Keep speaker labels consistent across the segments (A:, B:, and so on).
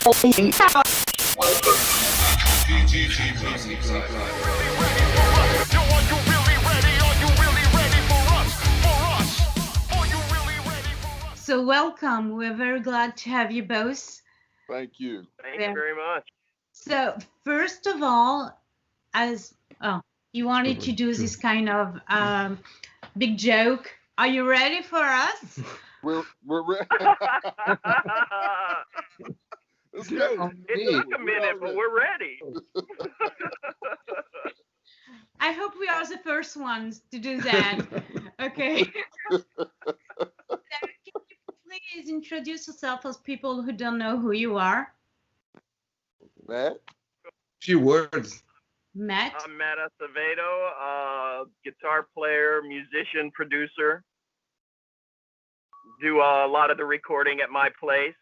A: So welcome. We're very glad to have you both.
B: Thank you.
C: Thank you very much.
A: So first of all, you wanted to do this kind of big joke. Are you ready for us?
B: We're ready. Let's go.
C: It took a minute, but we're ready.
A: I hope we are the first ones to do that. Okay. So, can you please introduce yourself as people who don't know who you are?
B: Matt?
D: Few words.
A: Matt?
C: I'm Matt Acevedo, guitar player, musician, producer. Do a lot of the recording at my place,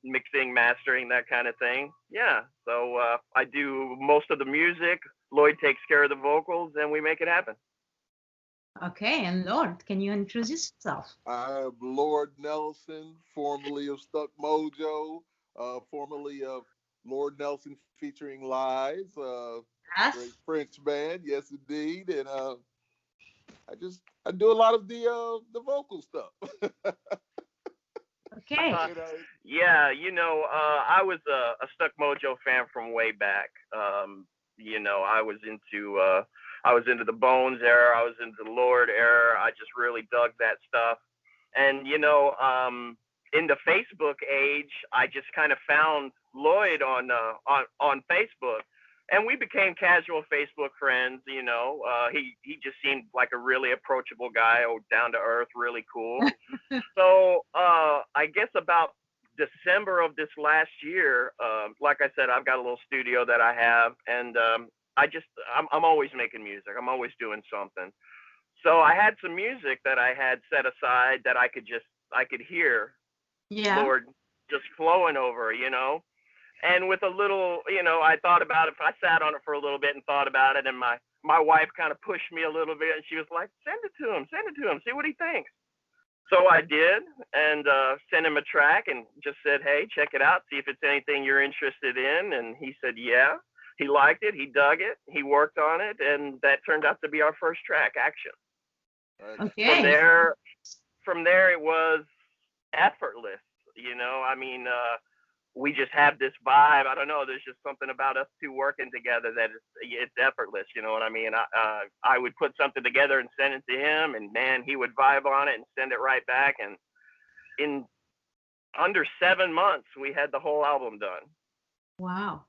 C: mixing, mastering, that kind of thing. Yeah, so I do most of the music. Lloyd takes care of the vocals, and we make it happen.
A: Okay, and Lord, can you introduce yourself?
B: I'm Lord Nelson, formerly of Stuck Mojo, formerly of Lord Nelson featuring Lies,
A: Yes.
B: great French band, yes indeed, and I do a lot of the vocal stuff.
A: Okay.
C: Yeah, I was a Stuck Mojo fan from way back. I was into the Bones era. I was into the Lord era. I just really dug that stuff. And in the Facebook age, I just kind of found Lloyd on Facebook, and we became casual Facebook friends. He just seemed like a really approachable guy, down to earth, really cool. So I guess about December of this last year, like I said, I've got a little studio that I have, and I'm always making music. I'm always doing something. So I had some music that I had set aside that I could hear.
A: Yeah.
C: Lord just flowing over, and with a little, I thought about it. I sat on it for a little bit and thought about it, and my wife kind of pushed me a little bit, and she was like, send it to him, see what he thinks. So I did, and sent him a track and just said, hey, check it out, see if it's anything you're interested in. And he said, yeah. He liked it, he dug it, he worked on it, and that turned out to be our first track, Action.
A: Okay.
C: From there it was effortless, we just have this vibe. I don't know, there's just something about us two working together that it's effortless, you know what I mean? I would put something together and send it to him, and man, he would vibe on it and send it right back, and in under 7 months we had the whole album done.
A: Wow.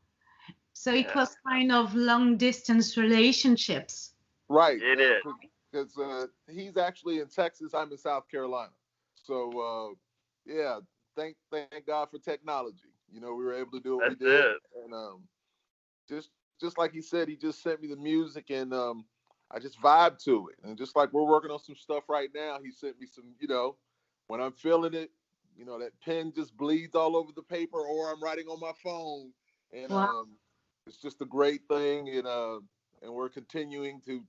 A: So it was kind of long distance relationships.
B: Right.
C: It is.
B: Because he's actually in Texas, I'm in South Carolina. So thank God for technology. We were able to do what we did. And just like he said, he just sent me the music, and I just vibe to it. And just like we're working on some stuff right now, he sent me some, when I'm feeling it, that pen just bleeds all over the paper, or I'm writing on my phone. And
A: wow.
B: It's just a great thing, and we're continuing to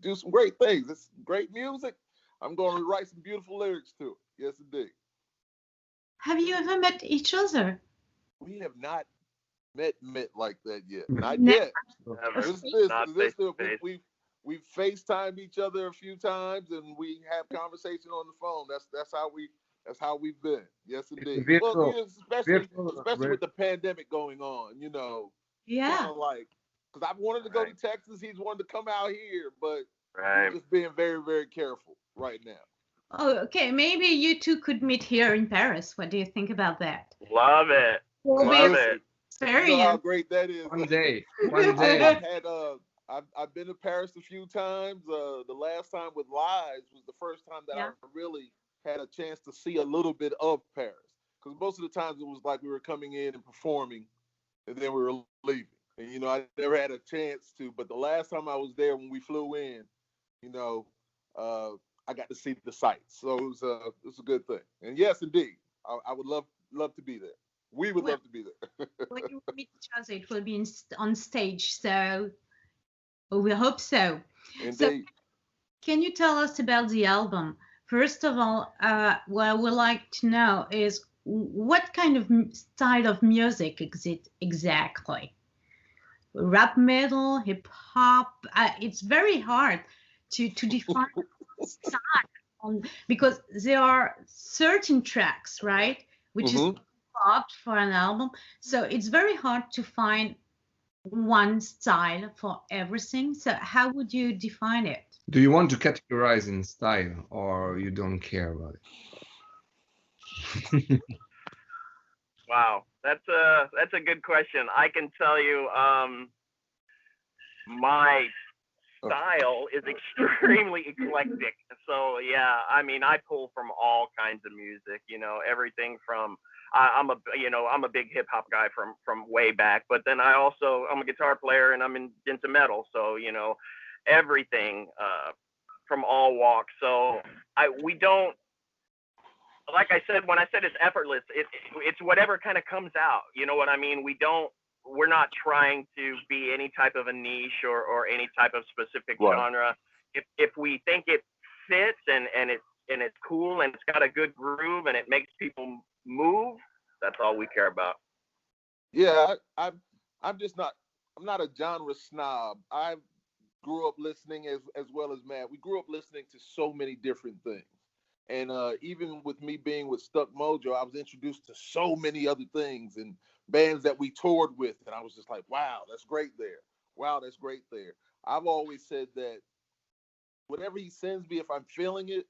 B: do some great things. It's great music. I'm going to write some beautiful lyrics to it. Yes, indeed.
A: Have you ever met each other?
B: We have not met like that yet. Not yet. We've FaceTimed each other a few times, and we have conversation on the phone. That's how we've been. Yes, indeed. Well, especially with the pandemic going on,
A: Yeah.
B: Because I've wanted to go to Texas, he's wanted to come out here, but
C: we're
B: just being very, very careful right now.
A: Oh, okay. Maybe you two could meet here in Paris. What do you think about that?
C: Love it. Love it.
B: You know how great that is.
D: One day.
B: I've been to Paris a few times. The last time with Lies was the first time that I really had a chance to see a little bit of Paris. Because most of the times it was like we were coming in and performing, and then we were leaving. And, I never had a chance to. But the last time I was there, when we flew in, I got to see the sights. So it was a good thing. And yes, indeed, I would love to be there. We would love to be there.
A: When you meet each other, it will be on stage. So we hope so.
B: Indeed.
A: So can you tell us about the album? First of all, what I would like to know is what kind of style of music is it exactly? Rap, metal, hip hop? It's very hard to define style because there are certain tracks, right, which is popped for an album. So it's very hard to find one style for everything. So how would you define it?
D: Do you want to categorize in style, or you don't care about it?
C: Wow, that's a good question. I can tell you, my style is extremely eclectic. So yeah, I mean, I pull from all kinds of music. You know, everything from I'm a big hip hop guy from way back, but then I'm a guitar player and I'm into metal. So you know, everything from all walks. So we don't, like I said, when I said it's effortless, it's whatever kind of comes out. You know what I mean? We're not trying to be any type of a niche or any type of specific genre. If we think it fits and it's cool and it's got a good groove and it makes people move, that's all we care about.
B: Yeah, I'm not a genre snob. I grew up listening as well as Matt. We grew up listening to so many different things. And even with me being with Stuck Mojo, I was introduced to so many other things and bands that we toured with. And I was just like, wow, that's great there. Wow, that's great there. I've always said that whatever he sends me, if I'm feeling it,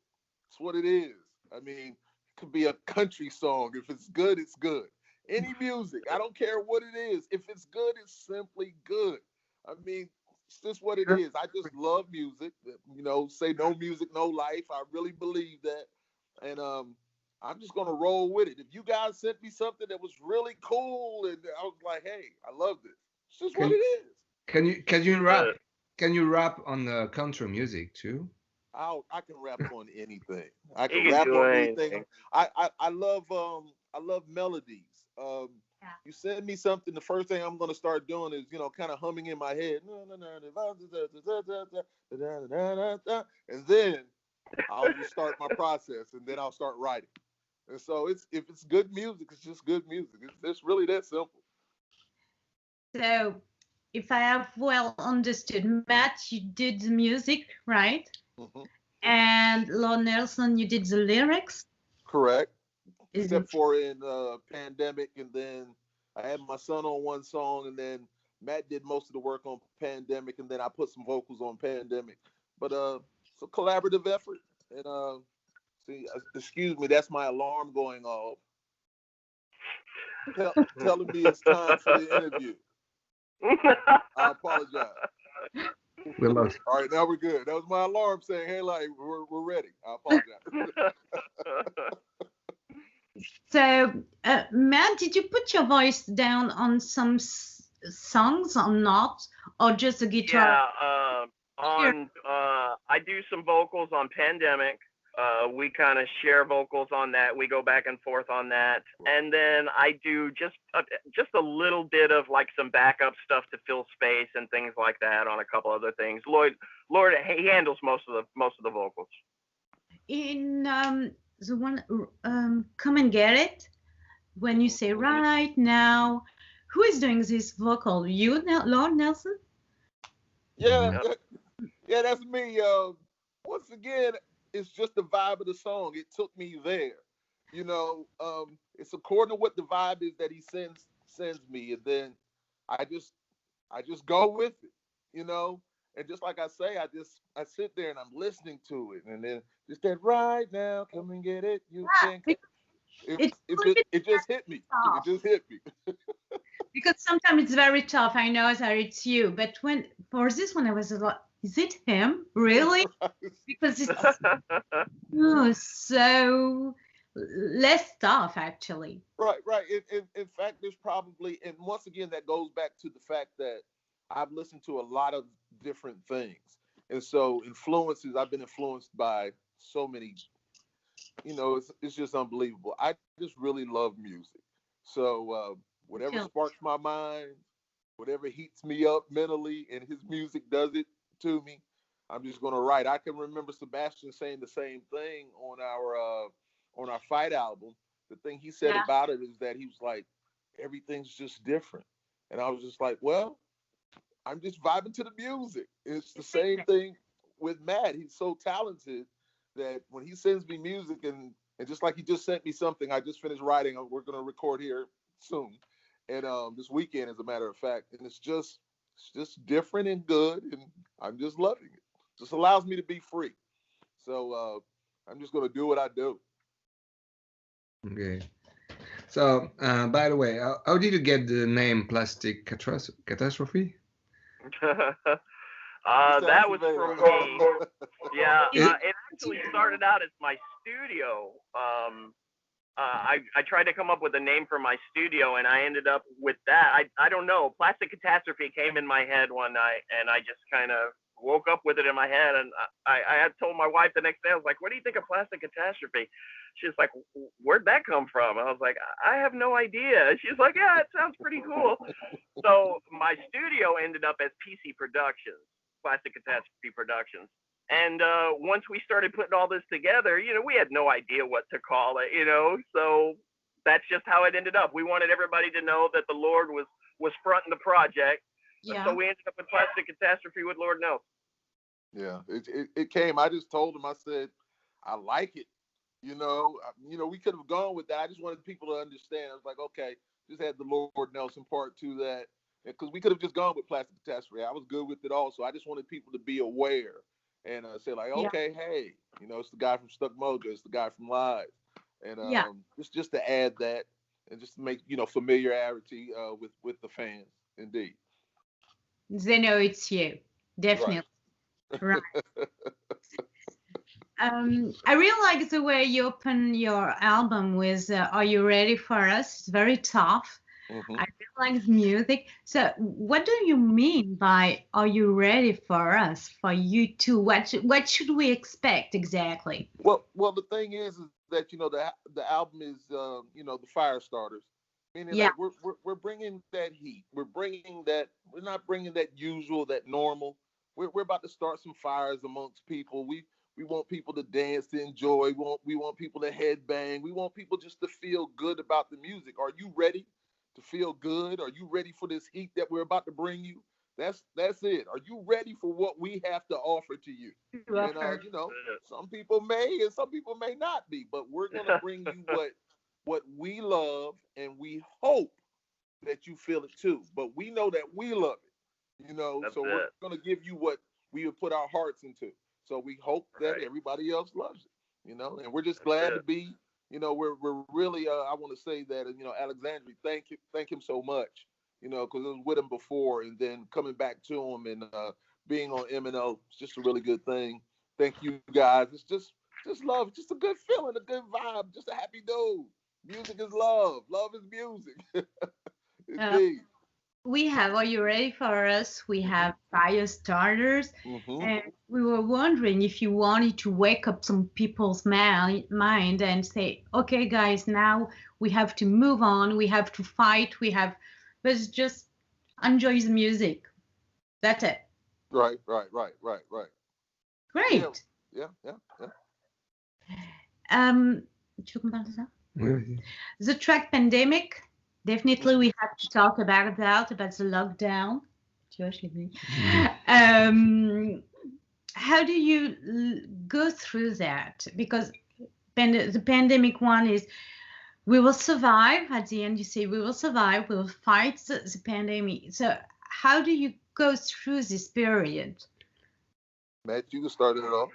B: it's what it is. I mean, it could be a country song. If it's good, it's good. Any music, I don't care what it is. If it's good, it's simply good. I mean, it's just what it is. I just love music. You know, say no music, no life. I really believe that. And I'm just gonna roll with it. If you guys sent me something that was really cool and I was like, hey, I love this. It's just what it is.
D: Can you rap? Can you rap on the country music too?
B: I can rap on anything. I can rap on anything. I love melodies. You send me something, the first thing I'm gonna start doing is, you know, kind of humming in my head, and then I'll just start my process, and then I'll start writing. And so if it's good music, it's just good music. It's really that simple.
A: So, if I have well understood, Matt, you did the music, right? And Lord Nelson, you did the lyrics?
B: Correct. Except for in Pandemic, and then I had my son on one song, and then Matt did most of the work on Pandemic, and then I put some vocals on Pandemic. But it's a collaborative effort. And excuse me, that's my alarm going off. Telling me it's time for the interview. I apologize.
D: We're lost.
B: All right, now we're good. That was my alarm saying, hey, like, we're ready. I apologize.
A: So, Matt, did you put your voice down on some songs or not, or just a guitar?
C: Yeah, I do some vocals on Pandemic. We kind of share vocals on that. We go back and forth on that, and then I do just a little bit of like some backup stuff to fill space and things like that on a couple other things. Lord, he handles most of the vocals.
A: In the one, Come and Get It, when you say right now, who is doing this vocal? You, Lord Nelson?
B: Yeah, that's me. Once again, it's just the vibe of the song. It took me there. You know, it's according to what the vibe is that he sends me, and then I just go with it. You know, and just like I say, I sit there and I'm listening to it, and then just that right now, come and get it. You can. It just hit me. It just hit me.
A: Because sometimes it's very tough. I know that it's you, but for this one, I was like, is it him? Really? Because it's so less tough, actually.
B: Right. In fact, there's probably, and once again, that goes back to the fact that I've listened to a lot of different things. And so I've been influenced by so many, you know, it's just unbelievable. I just really love music. So whatever sparks my mind, whatever heats me up mentally, and his music does it to me, I'm just gonna write. I can remember Sebastian saying the same thing on our Fight album. the thing he said about it is that he was like, everything's just different. And I was just like, well, I'm just vibing to the music. It's the same thing with Matt. He's so talented that when he sends me music, and just like he just sent me something, I just finished writing. We're going to record here soon, and this weekend, as a matter of fact. And it's just different and good, and I'm just loving it. Just allows me to be free. So I'm just going to do what I do.
D: Okay. So, by the way, how did you get the name Plastic Catastrophe?
C: That was from me. Yeah, it actually started out as my studio. I tried to come up with a name for my studio, and I ended up with that. I don't know. Plastic Catastrophe came in my head one night, and I just kind of woke up with it in my head. And I had told my wife the next day, I was like, what do you think of Plastic Catastrophe? She's like, where'd that come from? I was like, I have no idea. She's like, yeah, it sounds pretty cool. So my studio ended up as PC Productions, Plastic Catastrophe Productions. And once we started putting all this together, we had no idea what to call it, so that's just how it ended up. We wanted everybody to know that the Lord was fronting the project. Yeah. So we ended up with Plastic Catastrophe with Lord Nelson.
B: Yeah, it came. I just told him, I said, I like it. We could have gone with that. I just wanted people to understand. I was like, okay, just had the Lord Nelson part to that. Because we could have just gone with Plastic Catastrophe. I was good with it also. I just wanted people to be aware and say like, okay, hey, it's the guy from Stuck Mojo, it's the guy from Live. And just to add that and just to make, familiarity with the fans, indeed.
A: They know it's you, definitely. Right. I really like the way you open your album with Are You Ready For Us? It's very tough. Mm-hmm. I really like the music. So what do you mean by Are You Ready For Us? For you too? What should we expect exactly?
B: Well, the thing is that, the album is, the fire starters. Meaning that we're bringing that heat. We're not bringing that usual, that normal. We're about to start some fires amongst people. We want people to dance, to enjoy. We want people to headbang. We want people just to feel good about the music. Are you ready to feel good? Are you ready for this heat that we're about to bring you? That's it. Are you ready for what we have to offer to you? And some people may and some people may not be, but we're gonna bring you what we love, and we hope that you feel it too. But we know that we love it, so we're going to give you what we have put our hearts into. So we hope that everybody else loves it, and we're just glad to be, we're really, I want to say that, Alexandria, thank him so much, because it was with him before, and then coming back to him and being on M&O, it's just a really good thing. Thank you guys. It's just love, just a good feeling, a good vibe, just a happy dude. Music is love. Love is music. Indeed.
A: We have Are You Ready For Us? We have Fire Starters. Mm-hmm. And we were wondering if you wanted to wake up some people's mind and say, okay, guys, now we have to move on. We have to fight. But just enjoy the music. That's it.
B: Right.
A: Great.
B: Yeah.
A: The track Pandemic, definitely we have to talk about the lockdown. How do you go through that? Because the pandemic one is, we will survive. At the end, you say, we will survive, we will fight the pandemic. So how do you go through this period?
B: Matt, you can start it off.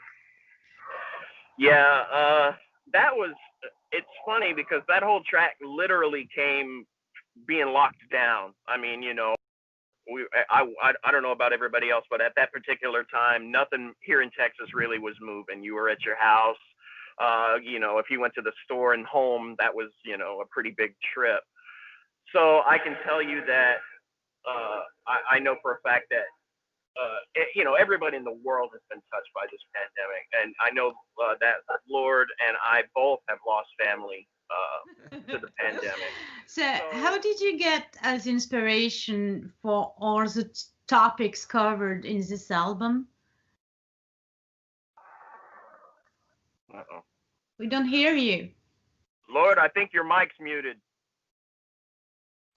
C: Yeah, it's funny because that whole track literally came being locked down. I mean, I don't know about everybody else, but at that particular time, nothing here in Texas really was moving. You were at your house. If you went to the store and home, that was, a pretty big trip. So I can tell you that I know for a fact that everybody in the world has been touched by this pandemic. And I know that Lord and I both have lost family to the pandemic.
A: So how did you get as inspiration for all the topics covered in this album?
C: Uh-oh.
A: We don't hear you.
C: Lord, I think your mic's muted.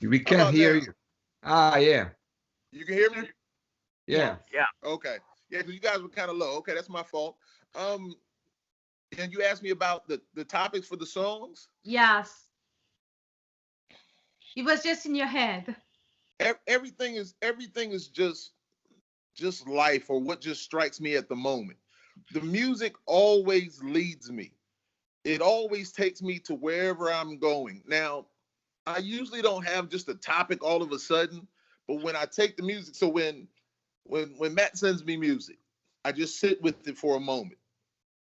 D: We can't hear
B: now?
D: you. Ah, yeah.
B: You can hear me?
D: Yeah.
C: Yeah.
B: Okay. Yeah, because you guys were kind of low. Okay, that's my fault. And you asked me about the topics for the songs.
A: Yes. It was just in your head.
B: Everything is just life, or what just strikes me at the moment. The music always leads me. It always takes me to wherever I'm going. Now, I usually don't have just a topic all of a sudden, but when I take the music, so when Matt sends me music, I just sit with it for a moment.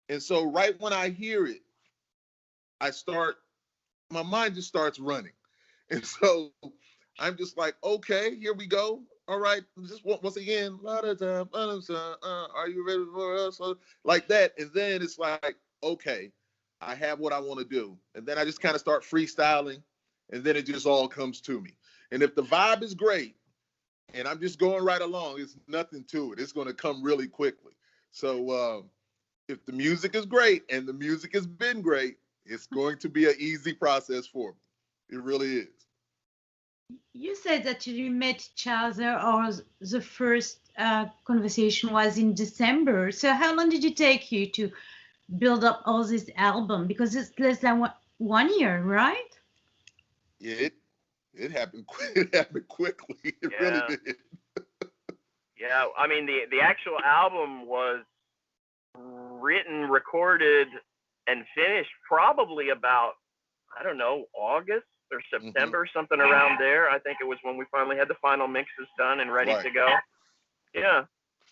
B: And so right when I hear it, my mind just starts running. And so I'm just like, okay, here we go. All right, just once again, are you ready for us? Like that. And then it's like, okay, I have what I want to do. And then I just kind of start freestyling, and then it just all comes to me. And if the vibe is great and I'm just going right along, it's nothing to it. It's going to come really quickly. So if the music is great and the music has been great, it's going to be an easy process for me. It really is.
A: You said that you met each other, or the first conversation was in December. So how long did it take you to build up all this album? Because it's less than 1 year, right?
B: Yeah, it happened. It happened quickly. It really did.
C: Yeah, I mean the actual album was written, recorded, and finished probably about, I don't know, August or September, something around there. I think it was when we finally had the final mixes done and ready to go. Yeah.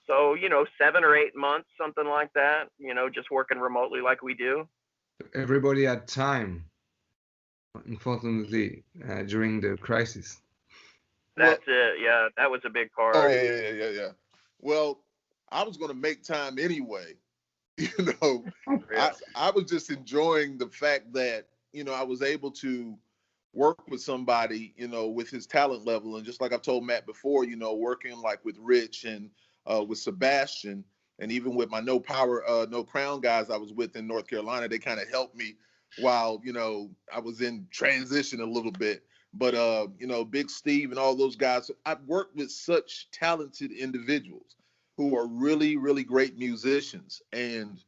C: So, 7 or 8 months, something like that, just working remotely like we do.
D: Everybody had time, unfortunately, during the crisis.
C: That's it. Yeah, that was a big part.
B: Oh, yeah. Well, I was going to make time anyway. I was just enjoying the fact that, I was able to work with somebody, with his talent level. And just like I've told Matt before, working like with Rich and with Sebastian, and even with my No Power, No Crown guys I was with in North Carolina, they kind of helped me while, I was in transition a little bit. But, Big Steve and all those guys, I've worked with such talented individuals who are really, really great musicians. And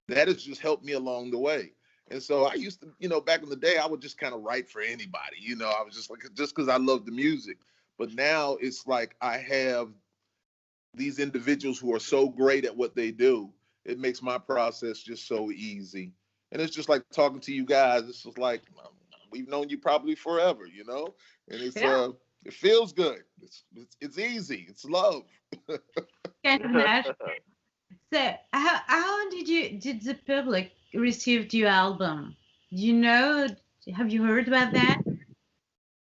B: that has just helped me along the way. And so I used to, back in the day, I would just kind of write for anybody. I was just like, just because I love the music. But now it's like I have these individuals who are so great at what they do. It makes my process just so easy. And it's just like talking to you guys. It's just like, we've known you probably forever, and it's it feels good. It's easy. It's love.
A: Can't imagine. So how did the public receive your album? Have you heard about that?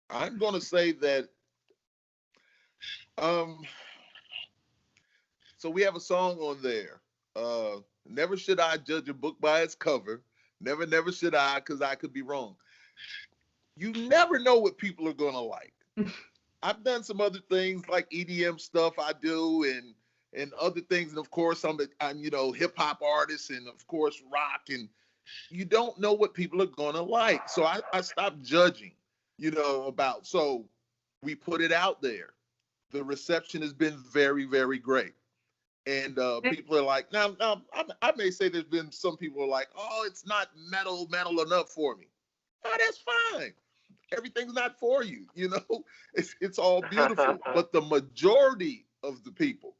B: I'm gonna say that so we have a song on there. Never should I judge a book by its cover. Never should I, because I could be wrong. You never know what people are gonna like. I've done some other things like EDM stuff I do, and other things, and of course I'm hip hop artist, and of course rock, and you don't know what people are gonna like. So I stopped judging, about. So we put it out there. The reception has been very, very great. And people are like, now I may say there's been some people are like, oh, it's not metal enough for me. Oh, that's fine. Everything's not for you, it's all beautiful. But the majority of the people,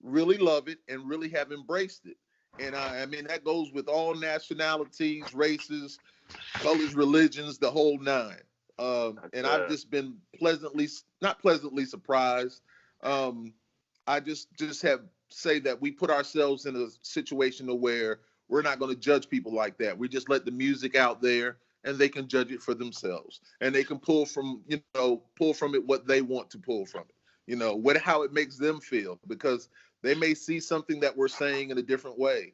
B: really love it and really have embraced it. And I mean, that goes with all nationalities, races, colors, religions, the whole nine. And I've just been not pleasantly surprised. I just have say that we put ourselves in a situation where we're not going to judge people like that. We just let the music out there, and they can judge it for themselves, and they can pull from it what they want to pull from it. How it makes them feel, because they may see something that we're saying in a different way.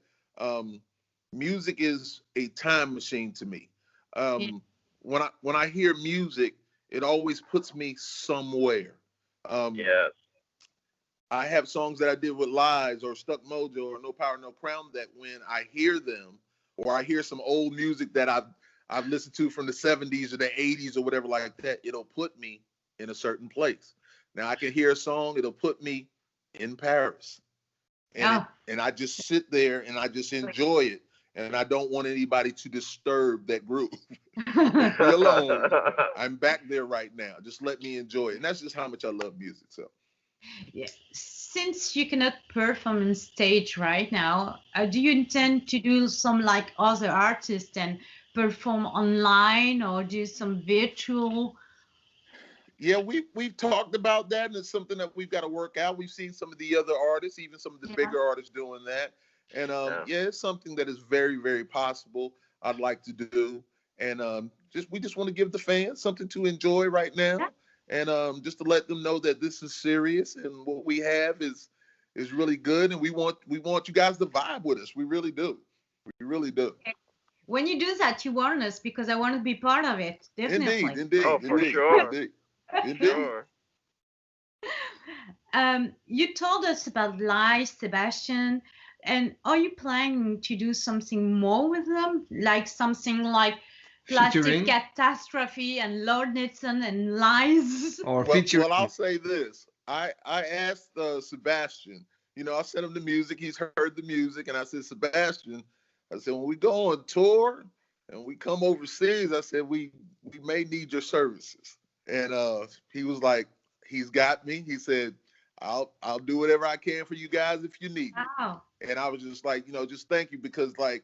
B: Music is a time machine to me. When I hear music, it always puts me somewhere.
C: Yes.
B: I have songs that I did with Lies or Stuck Mojo or No Power, No Crown that when I hear them, or I hear some old music that I've listened to from the 70s or the 80s or whatever like that, it'll put me in a certain place. Now I can hear a song, it'll put me in Paris. And and I just sit there and I just enjoy it. And I don't want anybody to disturb that groove. Leave me alone. I'm back there right now. Just let me enjoy it. And that's just how much I love music. So
A: yeah. Since you cannot perform on stage right now, do you intend to do some like other artists and perform online or do some virtual?
B: yeah, we've talked about that, and it's something that we've got to work out. We've seen some of the other artists, even some of the bigger artists doing that. And yeah, it's something that is very, very possible. I'd like to do. And we just want to give the fans something to enjoy right now. And just to let them know that this is serious and what we have is really good. And we want you guys to vibe with us. We really do. We really do.
A: When you do that, you warn us because I want to be part of it. Definitely.
B: Indeed.
C: Oh, for sure.
B: Indeed.
C: Sure.
A: You told us about Live, Sebastian, and are you planning to do something more with them? Like something like Plastic
D: Featuring?
A: Catastrophe and Lord Nelson and Lies?
D: Or featuring?
B: Well, I'll say this. I asked Sebastian, I sent him the music. He's heard the music. And I said, Sebastian, I said, when we go on tour and we come overseas, I said, we may need your services. And he was like, he's got me. He said, I'll do whatever I can for you guys if you need me.
A: Wow.
B: And I was just like, just thank you, because like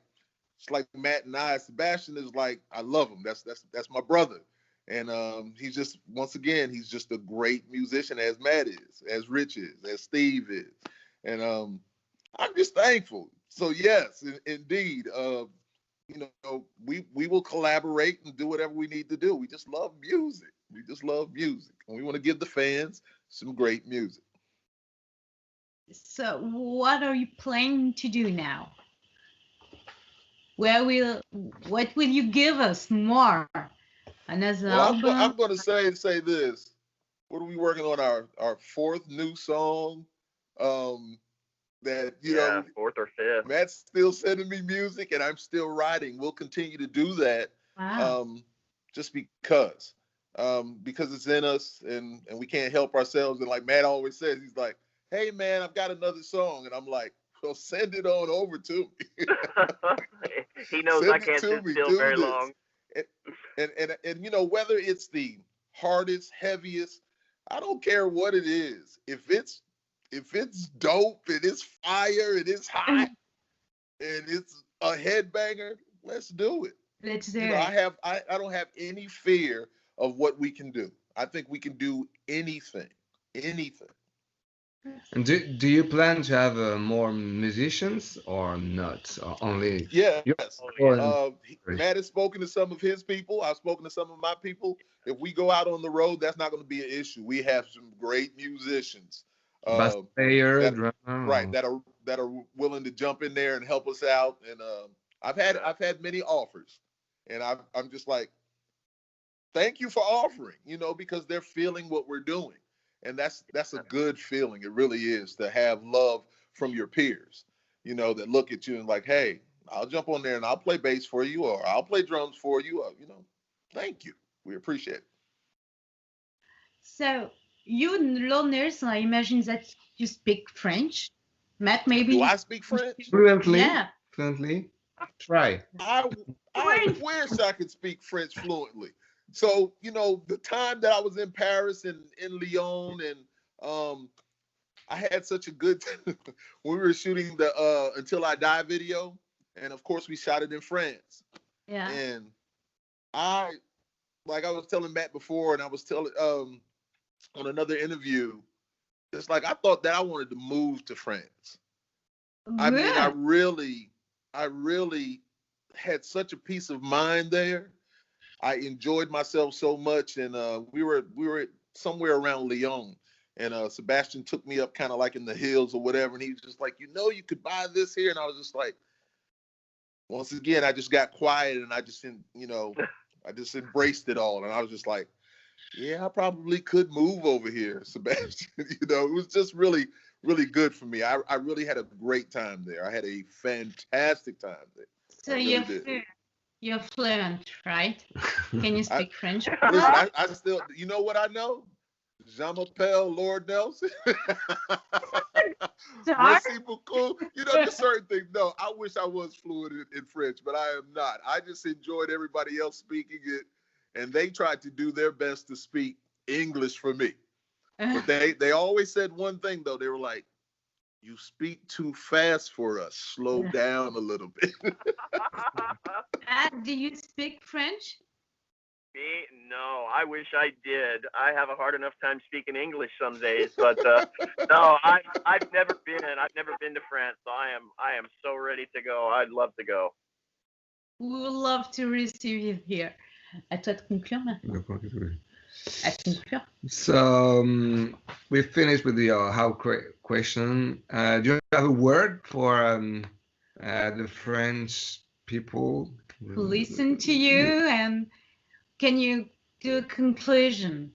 B: it's like Matt and I, Sebastian is like, I love him. That's my brother. And he's just, once again, he's just a great musician, as Matt is, as Rich is, as Steve is. And I'm just thankful. So yes, indeed, we will collaborate and do whatever we need to do. We just love music. We just love music. And we want to give the fans some great music.
A: So what are you planning to do now? What will you give us more? Another album?
B: I'm going to say this. What are we working on? Our fourth new song. That
C: fourth or fifth.
B: Matt's still sending me music, and I'm still writing. We'll continue to do that.
A: Wow.
B: Just because it's in us, and we can't help ourselves. And like Matt always says, he's like, "Hey man, I've got another song," and I'm like, "Well, send it on over to me."
C: He knows I can't sit still very long.
B: And whether it's the hardest, heaviest, I don't care what it is. If it's dope and it's fire and it's hot and it's a headbanger, let's do it.
A: Let's do it.
B: I don't have any fear of what we can do. I think we can do anything.
D: And do you plan to have more musicians or not? Or only?
B: Yes. Matt has spoken to some of his people. I've spoken to some of my people. If we go out on the road, that's not going to be an issue. We have some great musicians.
D: Bass player, drummer,
B: right? That are willing to jump in there and help us out. And I've had many offers, and I'm just like, thank you for offering, because they're feeling what we're doing. And that's a good feeling. It really is, to have love from your peers, that look at you and like, hey, I'll jump on there and I'll play bass for you, or I'll play drums for you. Thank you. We appreciate it.
A: So you and Lord Nelson, I imagine that you speak French. Matt, maybe.
B: Do I speak French?
D: Fluently?
A: Yeah.
D: Fluently? Try.
B: I wish I could speak French fluently. So, the time that I was in Paris and in Lyon, and I had such a good when we were shooting the Until I Die video, and of course we shot it in France.
A: Yeah.
B: And I was telling Matt before, and I was telling on another interview, it's like I thought that I wanted to move to France.
A: Good.
B: I mean, I really had such a peace of mind there. I enjoyed myself so much, and we were somewhere around Lyon, and Sebastian took me up kind of like in the hills or whatever, and he was just like, you could buy this here, and I was just like, once again, I just got quiet, and I just embraced it all, and I was just like, yeah, I probably could move over here, Sebastian. It was just really, really good for me. I really had a great time there. I had a fantastic time there.
A: So You're fluent, right? Can you speak French?
B: Listen, I still, you know what I know? Je m'appelle Lord Nelson. Merci beaucoup. You know, just certain things. No, I wish I was fluent in French, but I am not. I just enjoyed everybody else speaking it, and they tried to do their best to speak English for me. But they always said one thing, though. They were like, you speak too fast for us. Slow down a little bit.
A: Do you speak French?
C: Me? No, I wish I did. I have a hard enough time speaking English some days, but no, I've never been. I've never been to France, so I am so ready to go. I'd love to go.
A: We would love to receive you here. À toi de conclure maintenant. À conclure.
D: So we finished with the how question. Do you have a word for the French people
A: who listen to you, and can you do a conclusion?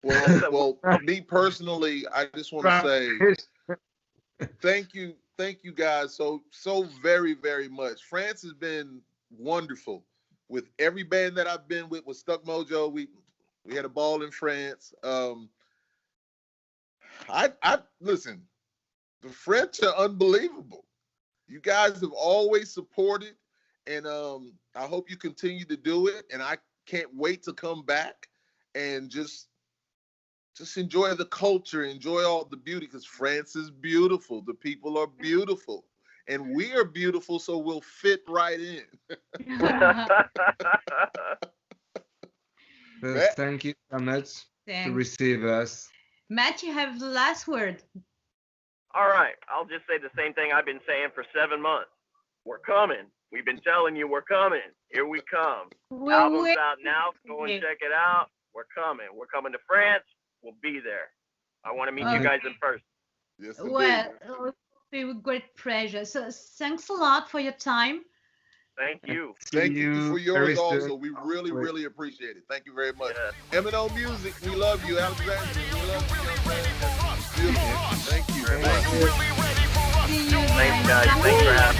B: Well, me personally, I just want to say thank you guys so very, very much. France has been wonderful with every band that I've been with Stuck Mojo. We had a ball in France. I listen, the French are unbelievable. You guys have always supported, and I hope you continue to do it. And I can't wait to come back and just enjoy the culture, enjoy all the beauty, because France is beautiful. The people are beautiful, and we are beautiful, so we'll fit right in.
D: Thank you so much to receive us.
A: Matt, you have the last word.
C: All right, I'll just say the same thing I've been saying for 7 months. We're coming. We've been telling you we're coming. Here we come. Album's out now. Go and check it out. We're coming. We're coming to France. We'll be there. I want to meet you guys in person.
B: Yes,
A: well, it will be with great pleasure. So thanks a lot for your time.
C: Thank you.
B: Thank you for yours also. We really, really appreciate it. Thank you very much. M&O Music, we love you. Alexander, we love you. Beautiful. Thank you.
C: Thanks, guys. Thanks for having me.